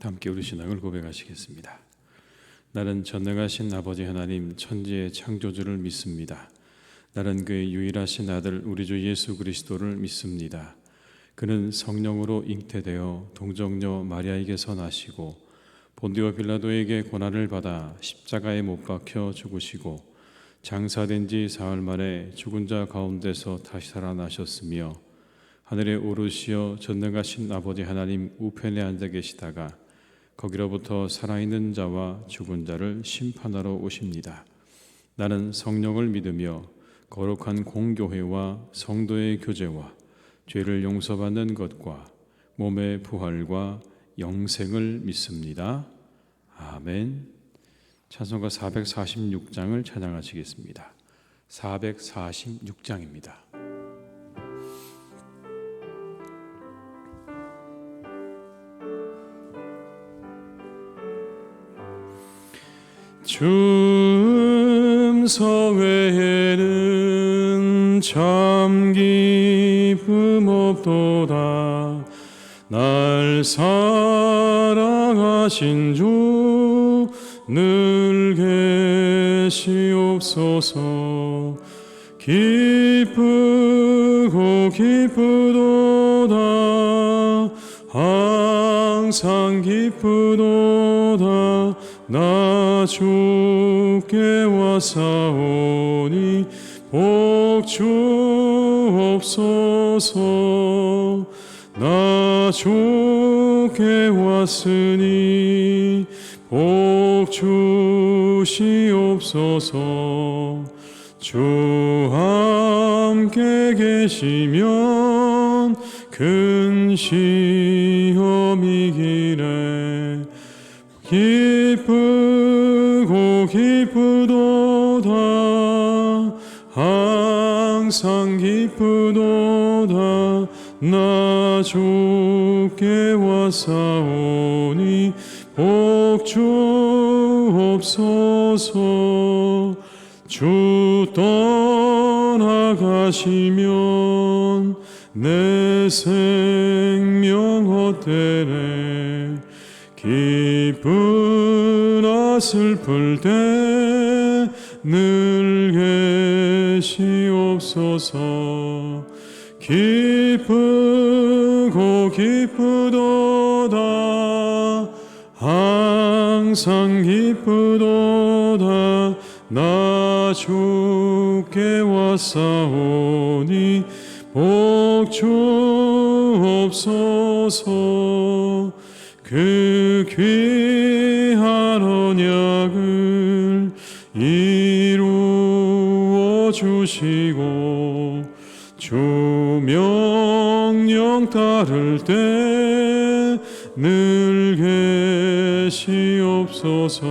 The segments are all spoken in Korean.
함께 우리 신앙을 고백하시겠습니다. 나는 전능하신 아버지 하나님 천지의 창조주를 믿습니다. 나는 그의 유일하신 아들 우리 주 예수 그리스도를 믿습니다. 그는 성령으로 잉태되어 동정녀 마리아에게서 나시고 본디오 빌라도에게 고난을 받아 십자가에 못 박혀 죽으시고 장사된 지 사흘 만에 죽은 자 가운데서 다시 살아나셨으며 하늘에 오르시어 전능하신 아버지 하나님 우편에 앉아 계시다가 거기로부터 살아있는 자와 죽은 자를 심판하러 오십니다. 나는 성령을 믿으며 거룩한 공교회와 성도의 교제와 죄를 용서받는 것과 몸의 부활과 영생을 믿습니다. 아멘. 찬송가 446장을 찬양하시겠습니다. 446장입니다. 주 음성 외에는 참 기쁨 없도다. 날 사랑하신 주 늘 계시옵소서. 기쁘고 기쁘도다. 항상 기쁘도다. 나 주께 왔사오니 복 주옵소서. 나 주께 왔으니 복 주시옵소서. 주 함께 계시면 큰 시험이기래. 기쁘고 기쁘도다. 항상 기쁘도다. 나 주께 왔사오니 복 주옵소서. 주 떠나가시면 내 생명 헛되네. 기쁘나 슬플 때 늘 계시옵소서. 기쁘고 기쁘도다. 항상 기쁘도다. 나 주께 왔사오니 복 주옵소서. 그 귀한 언약을 이루어 주시고 주 명령 따를 때 늘 계시옵소서.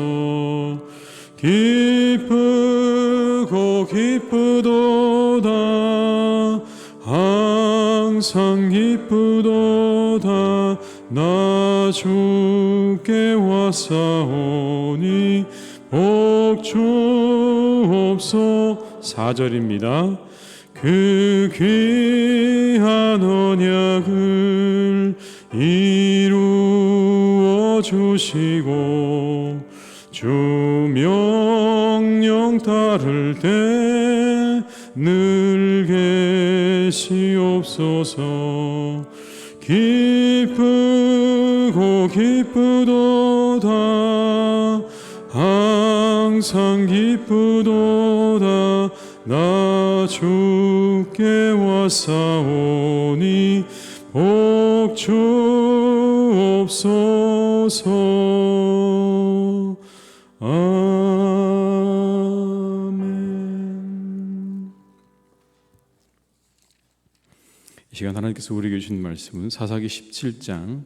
기쁘고 기쁘도다. 항상 기쁘도다. 나 주께 왔사오니 복 주옵소서. 4절입니다. 그 귀한 언약을 이루어 주시고 주 명령 따를 때 늘 계시옵소서. 기쁘고 기쁘도다. 항상 기쁘도다. 나 주께 왔사오니 복 주옵소서. 아멘. 이 시간 하나님께서 우리에게 주신 말씀은 사사기 17장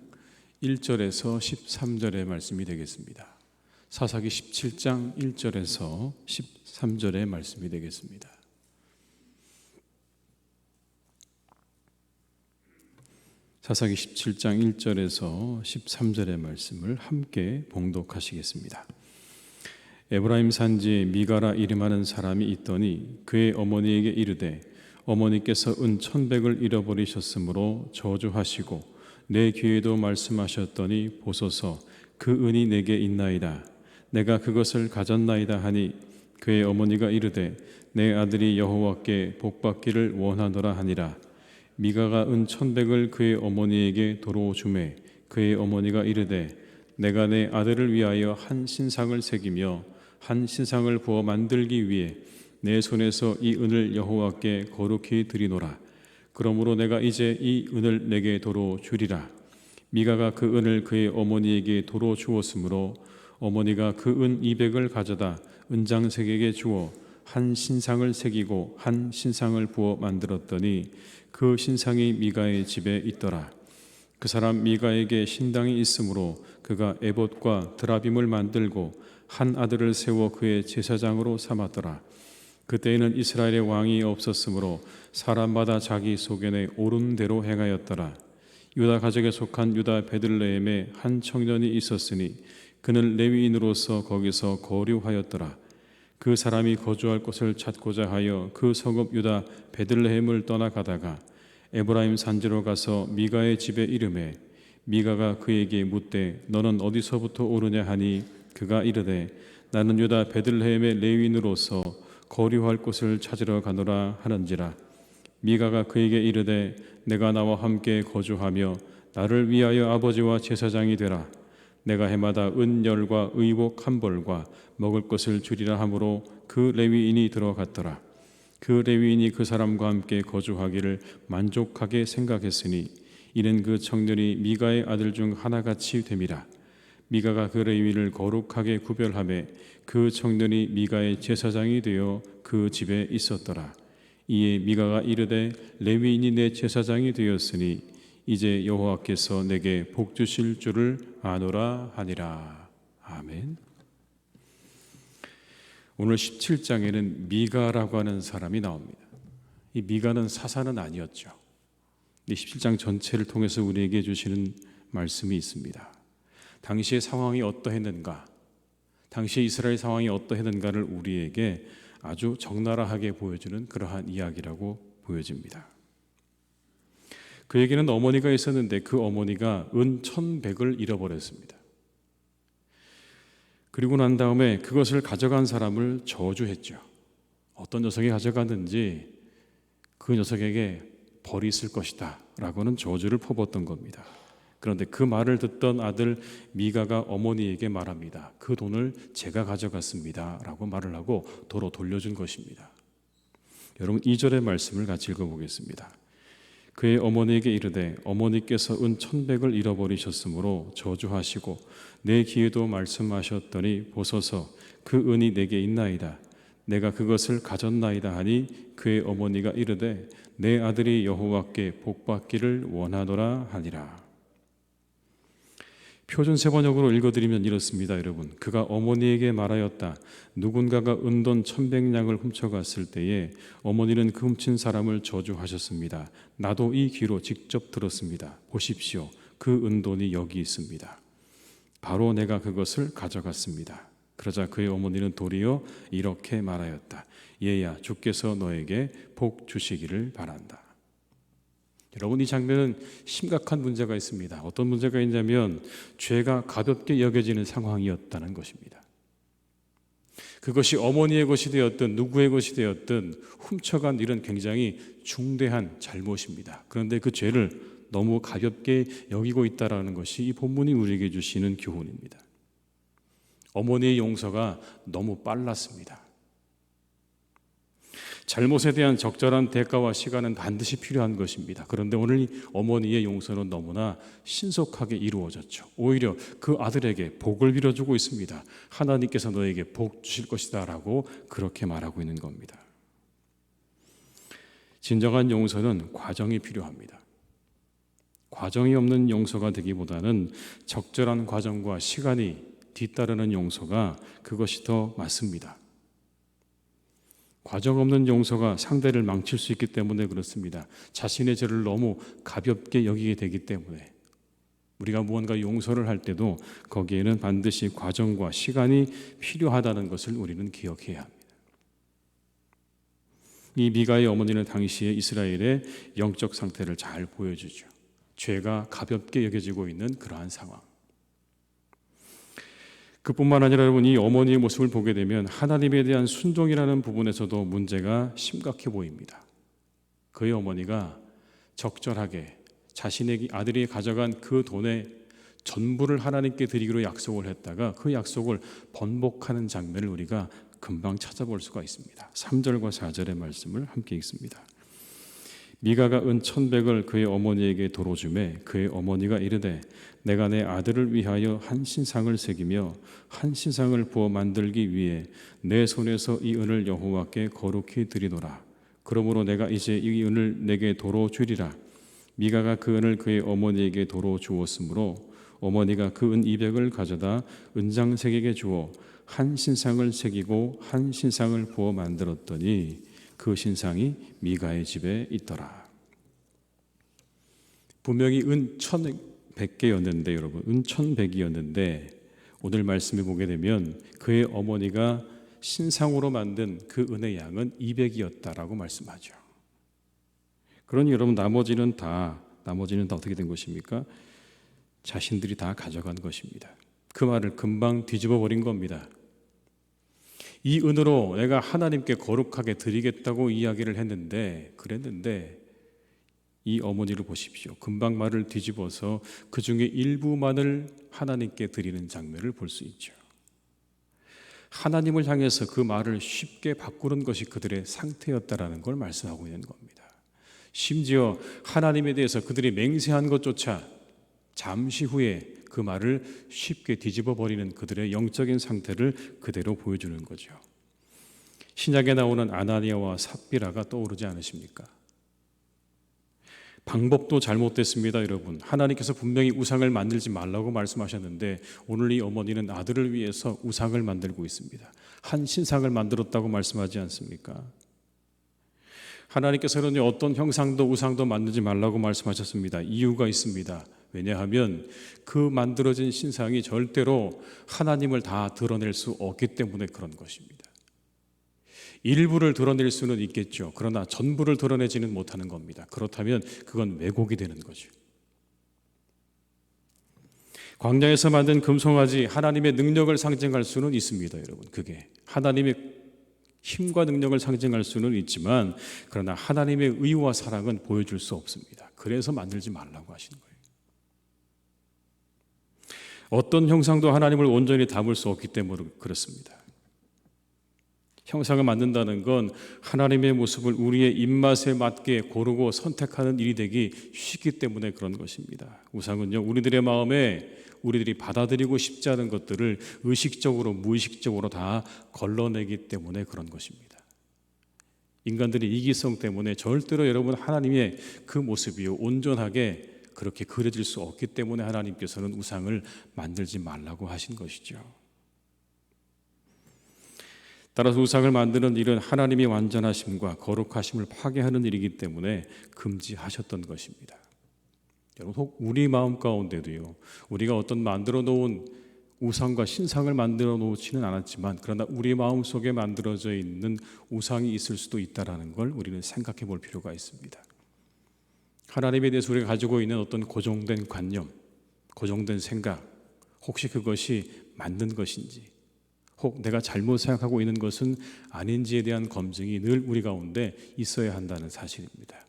1절에서 13절의 말씀이 되겠습니다. 사사기 17장 1절에서 13절의 말씀이 되겠습니다. 사사기 17장 1절에서 13절의 말씀을 함께 봉독하시겠습니다. 에브라임 산지에 미가라 이름하는 사람이 있더니 그의 어머니에게 이르되 어머니께서 은 1,100을 잃어버리셨으므로 저주하시고 내 귀에도 말씀하셨더니 보소서 그 은이 내게 있나이다. 내가 그것을 가졌나이다 하니 그의 어머니가 이르되 내 아들이 여호와께 복받기를 원하노라 하니라. 미가가 은 1,100을 그의 어머니에게 도로 주매 그의 어머니가 이르되 내가 내 아들을 위하여 한 신상을 새기며 한 신상을 부어 만들기 위해 내 손에서 이 은을 여호와께 거룩히 드리노라. 그러므로 내가 이제 이 은을 내게 도로 주리라. 미가가 그 은을 그의 어머니에게 도로 주었으므로 어머니가 그 은 200을 가져다 은장색에게 주어 한 신상을 새기고 한 신상을 부어 만들었더니 그 신상이 미가의 집에 있더라. 그 사람 미가에게 신당이 있으므로 그가 에봇과 드라빔을 만들고 한 아들을 세워 그의 제사장으로 삼았더라. 그때에는 이스라엘의 왕이 없었으므로 사람마다 자기 소견에 옳은 대로 행하였더라. 유다 가족에 속한 유다 베들레헴에 한 청년이 있었으니 그는 레위인으로서 거기서 거류하였더라. 그 사람이 거주할 곳을 찾고자 하여 그 성읍 유다 베들레헴을 떠나가다가 에브라임 산지로 가서 미가의 집에 이르매 미가가 그에게 묻되 너는 어디서부터 오르냐 하니 그가 이르되 나는 유다 베들레헴의 레위인으로서 거류할 곳을 찾으러 가노라 하는지라. 미가가 그에게 이르되 내가 나와 함께 거주하며 나를 위하여 아버지와 제사장이 되라. 내가 해마다 은열과 의복 한 벌과 먹을 것을 주리라 하므로 그 레위인이 들어갔더라. 그 레위인이 그 사람과 함께 거주하기를 만족하게 생각했으니 이는 그 청년이 미가의 아들 중 하나같이 됨이라. 미가가 그 레위인을 거룩하게 구별하매 그 청년이 미가의 제사장이 되어 그 집에 있었더라. 이에 미가가 이르되 레위인이 내 제사장이 되었으니 이제 여호와께서 내게 복 주실 줄을 아노라 하니라. 아멘. 오늘 17장에는 미가라고 하는 사람이 나옵니다. 이 미가는 사사는 아니었죠. 이 17장 전체를 통해서 우리에게 주시는 말씀이 있습니다. 당시의 상황이 어떠했는가, 당시 이스라엘 상황이 어떠했는가를 우리에게 아주 적나라하게 보여주는 그러한 이야기라고 보여집니다. 그에게는 어머니가 있었는데 그 어머니가 은 1,100을 잃어버렸습니다. 그리고 난 다음에 그것을 가져간 사람을 저주했죠. 어떤 녀석이 가져갔는지 그 녀석에게 벌이 있을 것이다 라고는 저주를 퍼붓던 겁니다. 그런데 그 말을 듣던 아들 미가가 어머니에게 말합니다. 그 돈을 제가 가져갔습니다 라고 말을 하고 도로 돌려준 것입니다. 여러분 2절의 말씀을 같이 읽어보겠습니다. 그의 어머니에게 이르되 어머니께서 은 1,100을 잃어버리셨으므로 저주하시고 내 귀에도 말씀하셨더니 보소서 그 은이 내게 있나이다. 내가 그것을 가졌나이다 하니 그의 어머니가 이르되 내 아들이 여호와께 복받기를 원하노라 하니라. 표준 세번역으로 읽어드리면 이렇습니다. 여러분, 그가 어머니에게 말하였다. 누군가가 은돈 1,100냥을 훔쳐갔을 때에 어머니는 그 훔친 사람을 저주하셨습니다. 나도 이 귀로 직접 들었습니다. 보십시오. 그 은돈이 여기 있습니다. 바로 내가 그것을 가져갔습니다. 그러자 그의 어머니는 도리어 이렇게 말하였다. 얘야, 주께서 너에게 복 주시기를 바란다. 여러분, 이 장면은 심각한 문제가 있습니다. 어떤 문제가 있냐면 죄가 가볍게 여겨지는 상황이었다는 것입니다. 그것이 어머니의 것이 되었든 누구의 것이 되었든 훔쳐간 일은 굉장히 중대한 잘못입니다. 그런데 그 죄를 너무 가볍게 여기고 있다는 것이 이 본문이 우리에게 주시는 교훈입니다. 어머니의 용서가 너무 빨랐습니다. 잘못에 대한 적절한 대가와 시간은 반드시 필요한 것입니다. 그런데 오늘 이 어머니의 용서는 너무나 신속하게 이루어졌죠. 오히려 그 아들에게 복을 빌어주고 있습니다. 하나님께서 너에게 복 주실 것이다 라고 그렇게 말하고 있는 겁니다. 진정한 용서는 과정이 필요합니다. 과정이 없는 용서가 되기보다는 적절한 과정과 시간이 뒤따르는 용서가 그것이 더 맞습니다. 과정 없는 용서가 상대를 망칠 수 있기 때문에 그렇습니다. 자신의 죄를 너무 가볍게 여기게 되기 때문에 우리가 무언가 용서를 할 때도 거기에는 반드시 과정과 시간이 필요하다는 것을 우리는 기억해야 합니다. 이 미가의 어머니는 당시에 이스라엘의 영적 상태를 잘 보여주죠. 죄가 가볍게 여겨지고 있는 그러한 상황. 그뿐만 아니라 여러분, 이 어머니의 모습을 보게 되면 하나님에 대한 순종이라는 부분에서도 문제가 심각해 보입니다. 그의 어머니가 적절하게 자신의 아들이 가져간 그 돈의 전부를 하나님께 드리기로 약속을 했다가 그 약속을 번복하는 장면을 우리가 금방 찾아볼 수가 있습니다. 3절과 4절의 말씀을 함께 읽습니다. 미가가 은 1,100을 그의 어머니에게 도로 주매 그의 어머니가 이르되 내가 내 아들을 위하여 한 신상을 새기며 한 신상을 부어 만들기 위해 내 손에서 이 은을 여호와께 거룩히 드리노라. 그러므로 내가 이제 이 은을 내게 도로 주리라. 미가가 그 은을 그의 어머니에게 도로 주었으므로 어머니가 그 은 200을 가져다 은장색에게 주어 한 신상을 새기고 한 신상을 부어 만들었더니 그 신상이 미가의 집에 있더라. 분명히 은 1,100개였는데 여러분, 은 1,100이었는데 오늘 말씀을 보게 되면 그의 어머니가 신상으로 만든 그 은의 양은 200이었다라고 말씀하죠. 그러니 여러분, 나머지는 다 어떻게 된 것입니까? 자신들이 다 가져간 것입니다. 그 말을 금방 뒤집어 버린 겁니다. 이 은으로 내가 하나님께 거룩하게 드리겠다고 이야기를 그랬는데 이 어머니를 보십시오. 금방 말을 뒤집어서 그 중에 일부만을 하나님께 드리는 장면을 볼 수 있죠. 하나님을 향해서 그 말을 쉽게 바꾸는 것이 그들의 상태였다라는 걸 말씀하고 있는 겁니다. 심지어 하나님에 대해서 그들이 맹세한 것조차 잠시 후에 그 말을 쉽게 뒤집어 버리는 그들의 영적인 상태를 그대로 보여주는 거죠. 신약에 나오는 아나니아와 삽비라가 떠오르지 않으십니까? 방법도 잘못됐습니다, 여러분. 하나님께서 분명히 우상을 만들지 말라고 말씀하셨는데 오늘 이 어머니는 아들을 위해서 우상을 만들고 있습니다. 한 신상을 만들었다고 말씀하지 않습니까? 하나님께서는 어떤 형상도 우상도 만들지 말라고 말씀하셨습니다. 이유가 있습니다. 왜냐하면 그 만들어진 신상이 절대로 하나님을 다 드러낼 수 없기 때문에 그런 것입니다. 일부를 드러낼 수는 있겠죠. 그러나 전부를 드러내지는 못하는 겁니다. 그렇다면 그건 왜곡이 되는 거죠. 광야에서 만든 금송아지, 하나님의 능력을 상징할 수는 있습니다, 여러분. 그게 하나님의 힘과 능력을 상징할 수는 있지만 그러나 하나님의 의와 사랑은 보여줄 수 없습니다. 그래서 만들지 말라고 하시는 거예요. 어떤 형상도 하나님을 온전히 담을 수 없기 때문에 그렇습니다. 형상을 만든다는 건 하나님의 모습을 우리의 입맛에 맞게 고르고 선택하는 일이 되기 쉽기 때문에 그런 것입니다. 우상은요, 우리들의 마음에 우리들이 받아들이고 싶지 않은 것들을 의식적으로 무의식적으로 다 걸러내기 때문에 그런 것입니다. 인간들의 이기성 때문에 절대로 여러분 하나님의 그 모습이 온전하게 그렇게 그려질 수 없기 때문에 하나님께서는 우상을 만들지 말라고 하신 것이죠. 따라서 우상을 만드는 일은 하나님의 완전하심과 거룩하심을 파괴하는 일이기 때문에 금지하셨던 것입니다. 여러분, 혹 우리 마음 가운데도요, 우리가 어떤 만들어 놓은 우상과 신상을 만들어 놓지는 않았지만 그러나 우리 마음 속에 만들어져 있는 우상이 있을 수도 있다는 걸 우리는 생각해 볼 필요가 있습니다. 하나님에 대해서 우리가 가지고 있는 어떤 고정된 관념, 고정된 생각, 혹시 그것이 맞는 것인지, 혹 내가 잘못 생각하고 있는 것은 아닌지에 대한 검증이 늘 우리 가운데 있어야 한다는 사실입니다.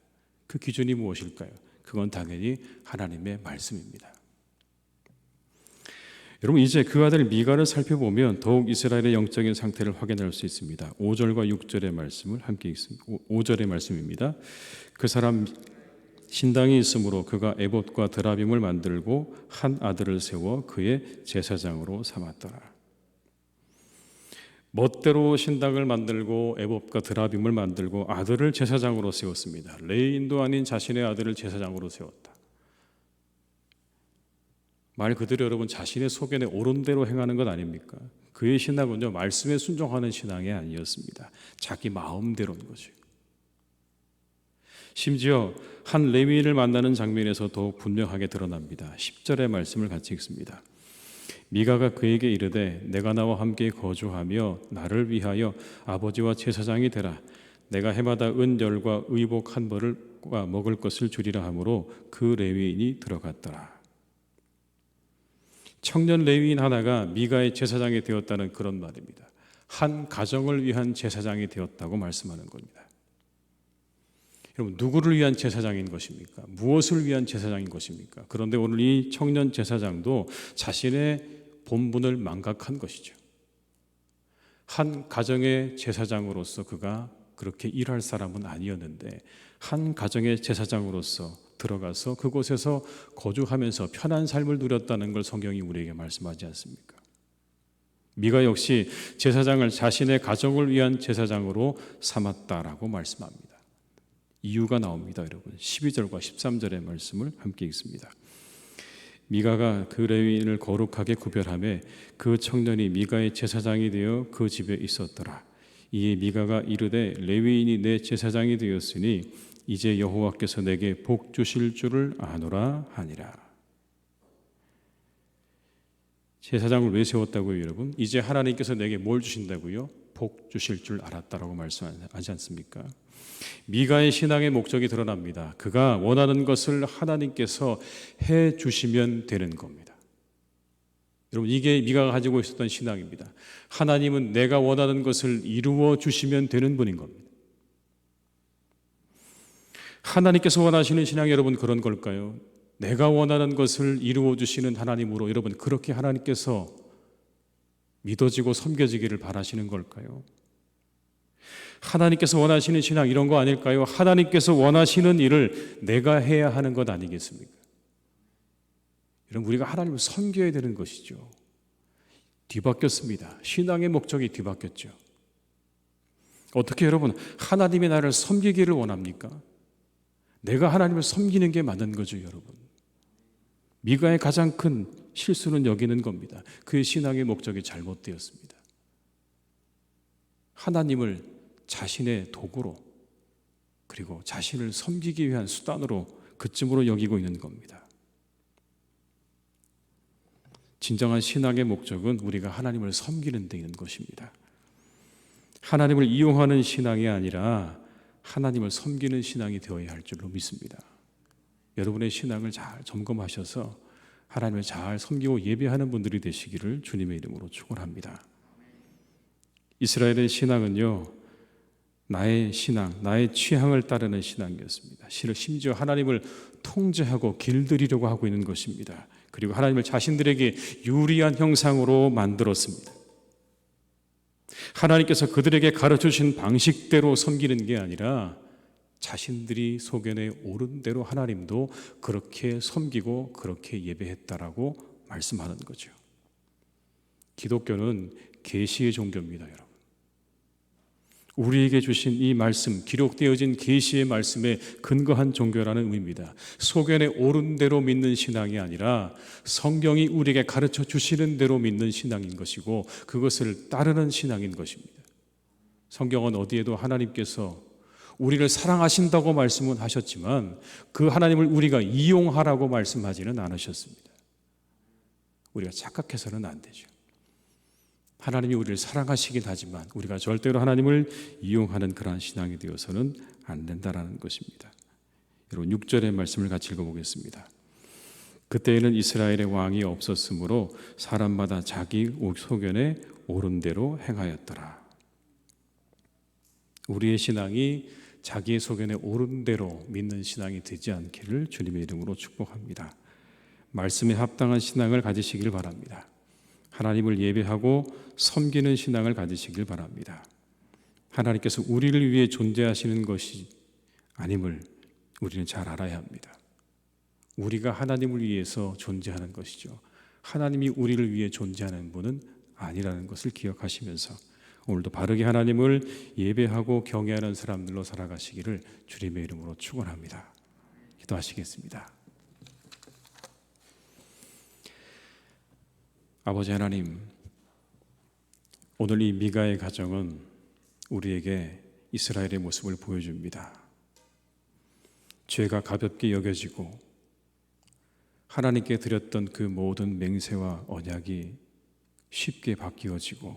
그 기준이 무엇일까요? 그건 당연히 하나님의 말씀입니다. 여러분, 이제 그 아들 미가를 살펴보면 더욱 이스라엘의 영적인 상태를 확인할 수 있습니다. 5절과 6절의 말씀을 함께 읽습니다. 5절의 말씀입니다. 그 사람 신당이 있으므로 그가 에봇과 드라빔을 만들고 한 아들을 세워 그의 제사장으로 삼았더라. 멋대로 신당을 만들고 에봇과 드라빔을 만들고 아들을 제사장으로 세웠습니다. 레위인도 아닌 자신의 아들을 제사장으로 세웠다. 말 그대로 여러분 자신의 소견에 옳은 대로 행하는 것 아닙니까? 그의 신앙은요, 말씀에 순종하는 신앙이 아니었습니다. 자기 마음대로인 거죠. 심지어 한 레위인을 만나는 장면에서 더욱 분명하게 드러납니다. 10절의 말씀을 같이 읽습니다. 미가가 그에게 이르되 내가 나와 함께 거주하며 나를 위하여 아버지와 제사장이 되라. 내가 해마다 은열과 의복 한 벌을 먹을 것을 주리라 하므로 그 레위인이 들어갔더라. 청년 레위인 하나가 미가의 제사장이 되었다는 그런 말입니다. 한 가정을 위한 제사장이 되었다고 말씀하는 겁니다. 여러분, 누구를 위한 제사장인 것입니까? 무엇을 위한 제사장인 것입니까? 그런데 오늘 이 청년 제사장도 자신의 본분을 망각한 것이죠. 한 가정의 제사장으로서 그가 그렇게 일할 사람은 아니었는데 한 가정의 제사장으로서 들어가서 그곳에서 거주하면서 편한 삶을 누렸다는 걸 성경이 우리에게 말씀하지 않습니까? 미가 역시 제사장을 자신의 가정을 위한 제사장으로 삼았다라고 말씀합니다. 이유가 나옵니다, 여러분. 12절과 13절의 말씀을 함께 읽습니다. 미가가 그 레위인을 거룩하게 구별하며 그 청년이 미가의 제사장이 되어 그 집에 있었더라. 이에 미가가 이르되 레위인이 내 제사장이 되었으니 이제 여호와께서 내게 복 주실 줄을 아노라 하니라. 제사장을 왜 세웠다고요, 여러분? 이제 하나님께서 내게 뭘 주신다고요? 복 주실 줄 알았다라고 말씀하지 않습니까? 미가의 신앙의 목적이 드러납니다. 그가 원하는 것을 하나님께서 해 주시면 되는 겁니다. 여러분, 이게 미가가 가지고 있었던 신앙입니다. 하나님은 내가 원하는 것을 이루어 주시면 되는 분인 겁니다. 하나님께서 원하시는 신앙이 여러분 그런 걸까요? 내가 원하는 것을 이루어 주시는 하나님으로 여러분 그렇게 하나님께서 믿어지고 섬겨지기를 바라시는 걸까요? 하나님께서 원하시는 신앙 이런 거 아닐까요? 하나님께서 원하시는 일을 내가 해야 하는 것 아니겠습니까? 여러분, 우리가 하나님을 섬겨야 되는 것이죠. 뒤바뀌었습니다. 신앙의 목적이 뒤바뀌었죠. 어떻게 여러분 하나님이 나를 섬기기를 원합니까? 내가 하나님을 섬기는 게 맞는 거죠, 여러분. 미가의 가장 큰 실수는 여기는 겁니다. 그의 신앙의 목적이 잘못되었습니다. 하나님을 자신의 도구로 그리고 자신을 섬기기 위한 수단으로 그쯤으로 여기고 있는 겁니다. 진정한 신앙의 목적은 우리가 하나님을 섬기는 데 있는 것입니다. 하나님을 이용하는 신앙이 아니라 하나님을 섬기는 신앙이 되어야 할 줄로 믿습니다. 여러분의 신앙을 잘 점검하셔서 하나님을 잘 섬기고 예배하는 분들이 되시기를 주님의 이름으로 축원합니다. 이스라엘의 신앙은요, 나의 신앙, 나의 취향을 따르는 신앙이었습니다. 심지어 하나님을 통제하고 길들이려고 하고 있는 것입니다. 그리고 하나님을 자신들에게 유리한 형상으로 만들었습니다. 하나님께서 그들에게 가르쳐주신 방식대로 섬기는 게 아니라 자신들이 소견에 오른 대로 하나님도 그렇게 섬기고 그렇게 예배했다라고 말씀하는 거죠. 기독교는 계시의 종교입니다, 여러분. 우리에게 주신 이 말씀, 기록되어진 계시의 말씀에 근거한 종교라는 의미입니다. 소견에 오른 대로 믿는 신앙이 아니라 성경이 우리에게 가르쳐 주시는 대로 믿는 신앙인 것이고 그것을 따르는 신앙인 것입니다. 성경은 어디에도 하나님께서 우리를 사랑하신다고 말씀은 하셨지만 그 하나님을 우리가 이용하라고 말씀하지는 않으셨습니다. 우리가 착각해서는 안 되죠. 하나님이 우리를 사랑하시긴 하지만 우리가 절대로 하나님을 이용하는 그러한 신앙이 되어서는 안 된다라는 것입니다. 여러분 6절의 말씀을 같이 읽어보겠습니다. 그때에는 이스라엘의 왕이 없었으므로 사람마다 자기 소견에 옳은 대로 행하였더라. 우리의 신앙이 자기의 소견에 옳은 대로 믿는 신앙이 되지 않기를 주님의 이름으로 축복합니다. 말씀에 합당한 신앙을 가지시길 바랍니다. 하나님을 예배하고 섬기는 신앙을 가지시길 바랍니다. 하나님께서 우리를 위해 존재하시는 것이 아님을 우리는 잘 알아야 합니다. 우리가 하나님을 위해서 존재하는 것이죠. 하나님이 우리를 위해 존재하는 분은 아니라는 것을 기억하시면서 오늘도 바르게 하나님을 예배하고 경외하는 사람들로 살아가시기를 주님의 이름으로 축원합니다. 기도하시겠습니다. 아버지 하나님, 오늘 이 미가의 가정은 우리에게 이스라엘의 모습을 보여줍니다. 죄가 가볍게 여겨지고 하나님께 드렸던 그 모든 맹세와 언약이 쉽게 바뀌어지고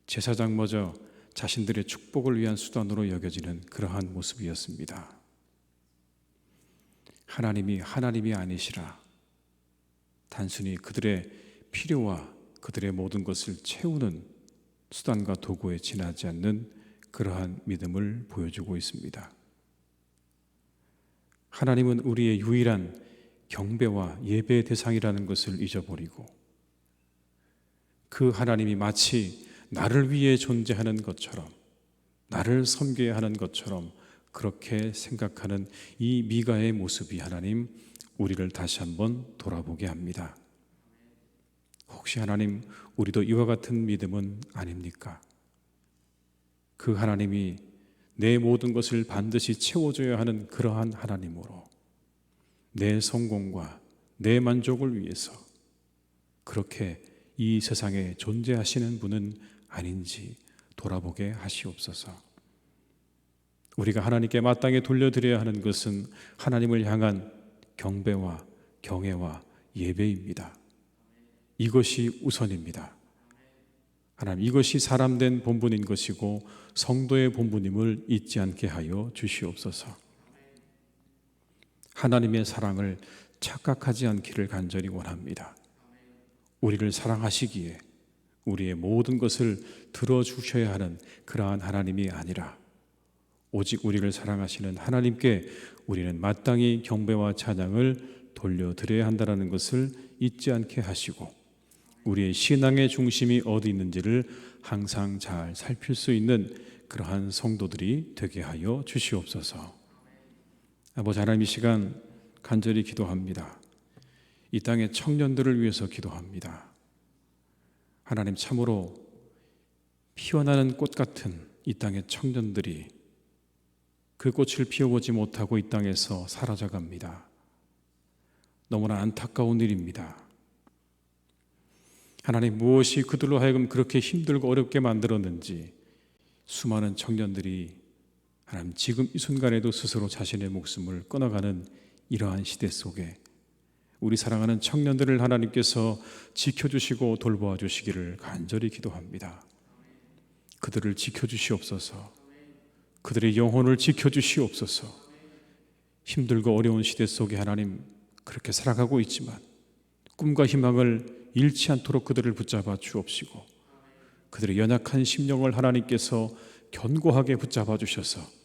제사장마저 자신들의 축복을 위한 수단으로 여겨지는 그러한 모습이었습니다. 하나님이 아니시라 단순히 그들의 필요와 그들의 모든 것을 채우는 수단과 도구에 지나지 않는 그러한 믿음을 보여주고 있습니다. 하나님은 우리의 유일한 경배와 예배의 대상이라는 것을 잊어버리고 그 하나님이 마치 나를 위해 존재하는 것처럼, 나를 섬겨야 하는 것처럼 그렇게 생각하는 이 미가의 모습이 하나님 우리를 다시 한번 돌아보게 합니다. 혹시 하나님 우리도 이와 같은 믿음은 아닙니까? 그 하나님이 내 모든 것을 반드시 채워줘야 하는 그러한 하나님으로 내 성공과 내 만족을 위해서 그렇게 이 세상에 존재하시는 분은 아닌지 돌아보게 하시옵소서. 우리가 하나님께 마땅히 돌려드려야 하는 것은 하나님을 향한 경배와 경애와 예배입니다. 이것이 우선입니다. 하나님, 이것이 사람된 본분인 것이고 성도의 본분임을 잊지 않게 하여 주시옵소서. 하나님의 사랑을 착각하지 않기를 간절히 원합니다. 우리를 사랑하시기에 우리의 모든 것을 들어주셔야 하는 그러한 하나님이 아니라 오직 우리를 사랑하시는 하나님께 우리는 마땅히 경배와 찬양을 돌려드려야 한다는 것을 잊지 않게 하시고 우리의 신앙의 중심이 어디 있는지를 항상 잘 살필 수 있는 그러한 성도들이 되게 하여 주시옵소서. 아버지 하나님, 이 시간 간절히 기도합니다. 이 땅의 청년들을 위해서 기도합니다. 하나님, 참으로 피어나는 꽃 같은 이 땅의 청년들이 그 꽃을 피워보지 못하고 이 땅에서 사라져갑니다. 너무나 안타까운 일입니다. 하나님, 무엇이 그들로 하여금 그렇게 힘들고 어렵게 만들었는지 수많은 청년들이 하나님 지금 이 순간에도 스스로 자신의 목숨을 끊어가는 이러한 시대 속에 우리 사랑하는 청년들을 하나님께서 지켜주시고 돌보아 주시기를 간절히 기도합니다. 그들을 지켜주시옵소서. 그들의 영혼을 지켜주시옵소서. 힘들고 어려운 시대 속에 하나님 그렇게 살아가고 있지만 꿈과 희망을 잃지 않도록 그들을 붙잡아 주옵시고 그들의 연약한 심령을 하나님께서 견고하게 붙잡아 주셔서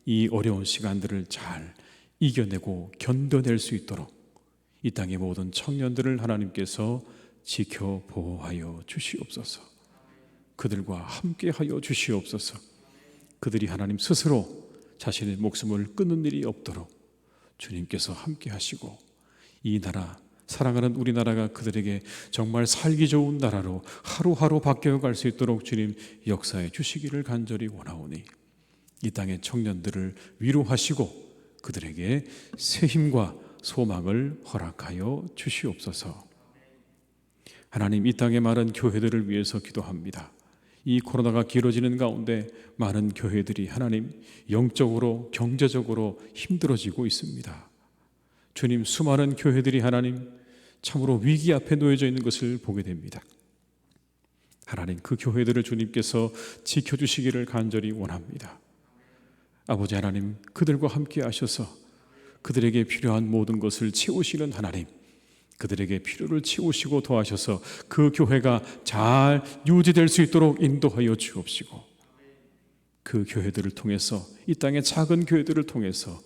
이 어려운 시간들을 잘 이겨내고 견뎌낼 수 있도록 이 땅의 모든 청년들을 하나님께서 지켜 보호하여 주시옵소서. 그들과 함께하여 주시옵소서. 그들이 하나님 스스로 자신의 목숨을 끊는 일이 없도록 주님께서 함께 하시고 이 나라, 사랑하는 우리나라가 그들에게 정말 살기 좋은 나라로 하루하루 바뀌어갈 수 있도록 주님 역사해 주시기를 간절히 원하오니 이 땅의 청년들을 위로하시고 그들에게 새 힘과 소망을 허락하여 주시옵소서. 하나님, 이 땅의 많은 교회들을 위해서 기도합니다. 이 코로나가 길어지는 가운데 많은 교회들이 하나님 영적으로 경제적으로 힘들어지고 있습니다. 주님, 수많은 교회들이 하나님 참으로 위기 앞에 놓여져 있는 것을 보게 됩니다. 하나님, 그 교회들을 주님께서 지켜주시기를 간절히 원합니다. 아버지 하나님, 그들과 함께 하셔서 그들에게 필요한 모든 것을 채우시는 하나님, 그들에게 필요를 채우시고 도와셔서 그 교회가 잘 유지될 수 있도록 인도하여 주옵시고 그 교회들을 통해서 이 땅의 작은 교회들을 통해서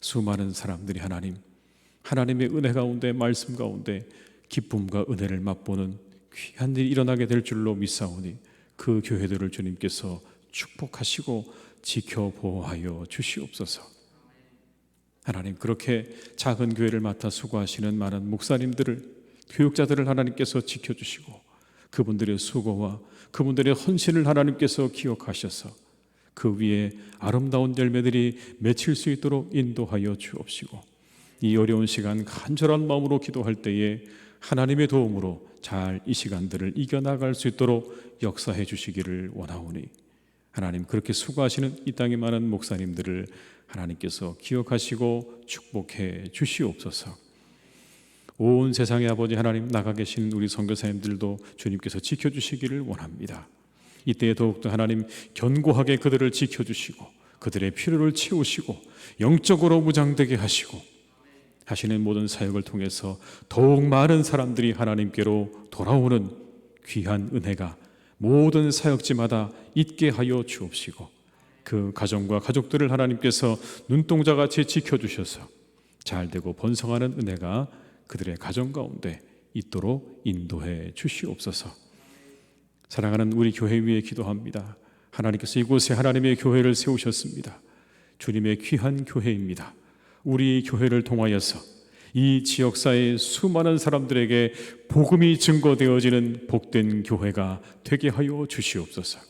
수많은 사람들이 하나님의 은혜 가운데 말씀 가운데 기쁨과 은혜를 맛보는 귀한 일이 일어나게 될 줄로 믿사오니 그 교회들을 주님께서 축복하시고 지켜 보호하여 주시옵소서. 하나님, 그렇게 작은 교회를 맡아 수고하시는 많은 목사님들을, 교육자들을 하나님께서 지켜주시고 그분들의 수고와 그분들의 헌신을 하나님께서 기억하셔서 그 위에 아름다운 열매들이 맺힐 수 있도록 인도하여 주옵시고 이 어려운 시간 간절한 마음으로 기도할 때에 하나님의 도움으로 잘 이 시간들을 이겨나갈 수 있도록 역사해 주시기를 원하오니 하나님, 그렇게 수고하시는 이 땅의 많은 목사님들을 하나님께서 기억하시고 축복해 주시옵소서. 온 세상의 아버지 하나님, 나가 계신 우리 선교사님들도 주님께서 지켜주시기를 원합니다. 이때 더욱더 하나님 견고하게 그들을 지켜주시고 그들의 필요를 채우시고 영적으로 무장되게 하시고 하시는 모든 사역을 통해서 더욱 많은 사람들이 하나님께로 돌아오는 귀한 은혜가 모든 사역지마다 있게 하여 주옵시고 그 가정과 가족들을 하나님께서 눈동자같이 지켜주셔서 잘되고 번성하는 은혜가 그들의 가정 가운데 있도록 인도해 주시옵소서. 사랑하는 우리 교회 위에 기도합니다. 하나님께서 이곳에 하나님의 교회를 세우셨습니다. 주님의 귀한 교회입니다. 우리 교회를 통하여서 이 지역사의 수많은 사람들에게 복음이 증거되어지는 복된 교회가 되게 하여 주시옵소서.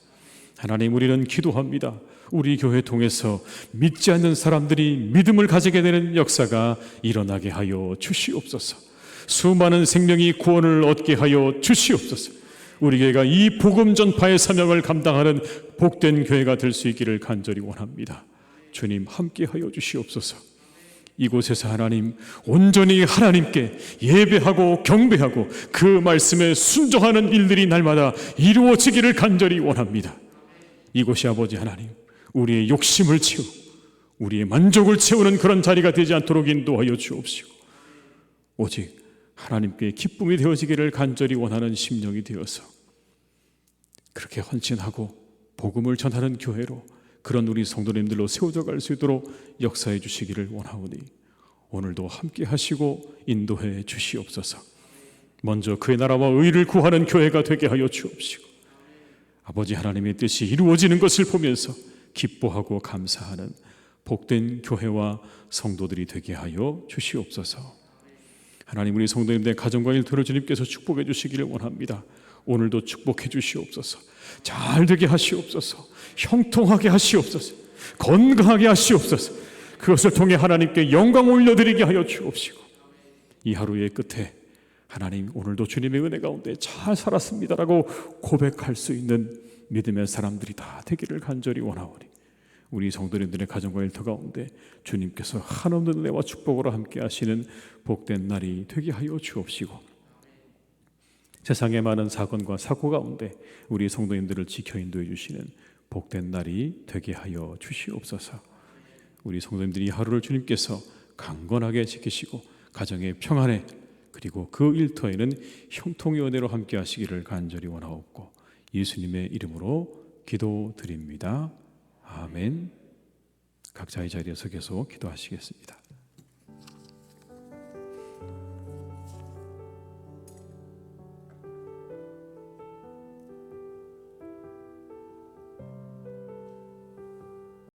하나님, 우리는 기도합니다. 우리 교회 통해서 믿지 않는 사람들이 믿음을 가지게 되는 역사가 일어나게 하여 주시옵소서. 수많은 생명이 구원을 얻게 하여 주시옵소서. 우리 교회가 이 복음 전파의 사명을 감당하는 복된 교회가 될 수 있기를 간절히 원합니다. 주님, 함께 하여 주시옵소서. 이곳에서 하나님, 온전히 하나님께 예배하고 경배하고 그 말씀에 순종하는 일들이 날마다 이루어지기를 간절히 원합니다. 이곳이 아버지 하나님, 우리의 욕심을 채우고 우리의 만족을 채우는 그런 자리가 되지 않도록 인도하여 주옵시고 오직 하나님께 기쁨이 되어지기를 간절히 원하는 심령이 되어서 그렇게 헌신하고 복음을 전하는 교회로 그런 우리 성도님들로 세워져 갈 수 있도록 역사해 주시기를 원하오니 오늘도 함께 하시고 인도해 주시옵소서. 먼저 그의 나라와 의를 구하는 교회가 되게 하여 주옵시고 아버지 하나님의 뜻이 이루어지는 것을 보면서 기뻐하고 감사하는 복된 교회와 성도들이 되게 하여 주시옵소서. 하나님, 우리 성도님들의 가정과 일터를 주님께서 축복해 주시기를 원합니다. 오늘도 축복해 주시옵소서. 잘 되게 하시옵소서. 형통하게 하시옵소서. 건강하게 하시옵소서. 그것을 통해 하나님께 영광 올려드리게 하여 주옵시고 이 하루의 끝에 하나님, 오늘도 주님의 은혜 가운데 잘 살았습니다라고 고백할 수 있는 믿음의 사람들이 다 되기를 간절히 원하오니 우리 성도님들의 가정과 일터 가운데 주님께서 한없는 은혜와 축복으로 함께 하시는 복된 날이 되게 하여 주옵시고 세상의 많은 사건과 사고 가운데 우리 성도님들을 지켜 인도해 주시는 복된 날이 되게 하여 주시옵소서. 우리 성도님들이 하루를 주님께서 강건하게 지키시고 가정의 평안에 그리고 그 일터에는 형통의 은혜로 함께 하시기를 간절히 원하옵고 예수님의 이름으로 기도드립니다. 아멘. 각자의 자리에서 계속 기도하시겠습니다.